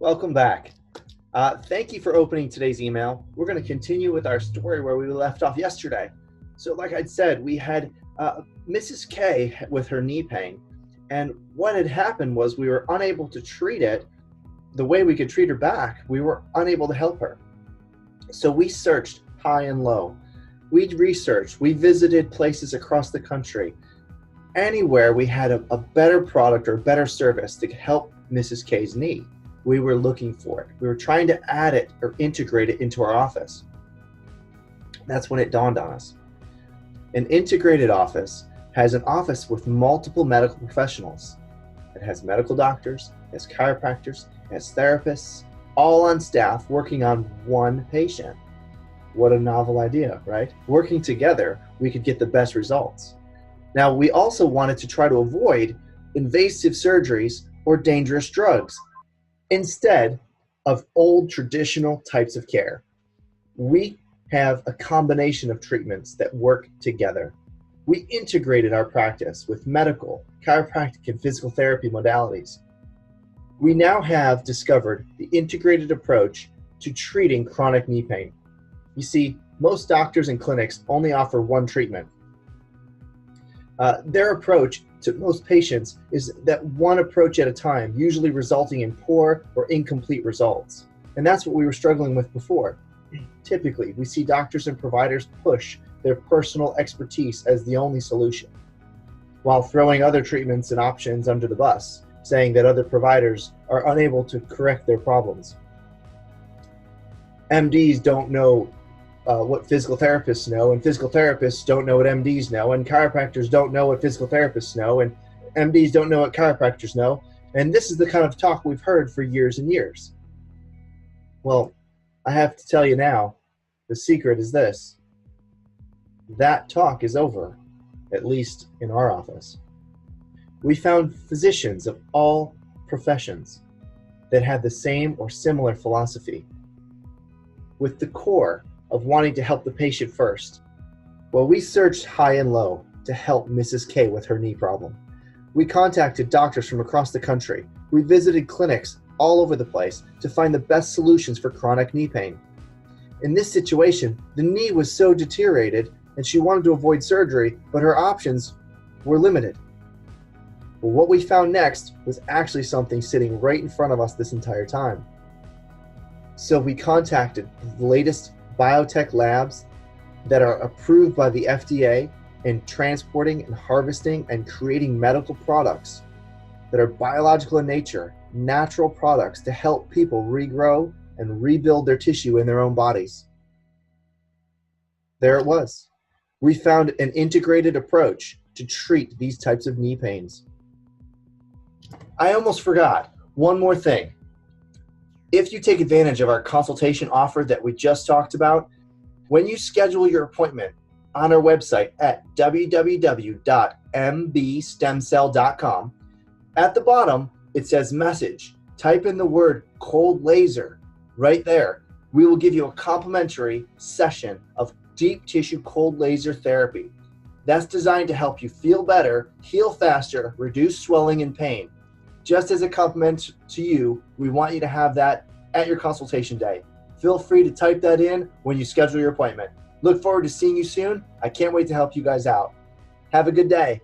Welcome back. Thank you for opening today's email. We're going to continue with our story where we left off yesterday. So like I'd said, we had Mrs. K with her knee pain. And what had happened was we were unable to treat it the way we could treat her back. We were unable to help her. So we searched high and low. We researched. We visited places across the country. Anywhere we had a better product or a better service to help Mrs. K's knee, we were looking for it. We were trying to add it or integrate it into our office. That's when it dawned on us. An integrated office has an office with multiple medical professionals. It has medical doctors, it has chiropractors, it has therapists, all on staff working on one patient. What a novel idea, right? Working together, we could get the best results. Now, we also wanted to try to avoid invasive surgeries or dangerous drugs instead of old traditional types of care. We have a combination of treatments that work together. We integrated our practice with medical, chiropractic, and physical therapy modalities. We now have discovered the integrated approach to treating chronic knee pain. You see, most doctors and clinics only offer one treatment. Their approach to most patients is that one approach at a time, usually resulting in poor or incomplete results. And that's what we were struggling with before. Typically, we see doctors and providers push their personal expertise as the only solution, while throwing other treatments and options under the bus, saying that other providers are unable to correct their problems. MDs don't know what physical therapists know, and physical therapists don't know what MDs know, and chiropractors don't know what physical therapists know, and MDs don't know what chiropractors know. And this is the kind of talk we've heard for years and years. Well, I have to tell you now, the secret is this. That talk is over, at least in our office. We found physicians of all professions that had the same or similar philosophy, with the core of wanting to help the patient first. Well, we searched high and low to help Mrs. K with her knee problem. We contacted doctors from across the country. We visited clinics all over the place to find the best solutions for chronic knee pain. In this situation, the knee was so deteriorated and she wanted to avoid surgery, but her options were limited. Well, what we found next was actually something sitting right in front of us this entire time. So we contacted the latest biotech labs that are approved by the FDA in transporting and harvesting and creating medical products that are biological in nature, natural products to help people regrow and rebuild their tissue in their own bodies. There it was. We found an integrated approach to treat these types of knee pains. I almost forgot one more thing. If you take advantage of our consultation offer that we just talked about, when you schedule your appointment on our website at www.mbstemcell.com, at the bottom it says message. Type in the word cold laser right there. We will give you a complimentary session of deep tissue cold laser therapy. That's designed to help you feel better, heal faster, reduce swelling and pain. Just as a compliment to you, we want you to have that at your consultation day. Feel free to type that in when you schedule your appointment. Look forward to seeing you soon. I can't wait to help you guys out. Have a good day.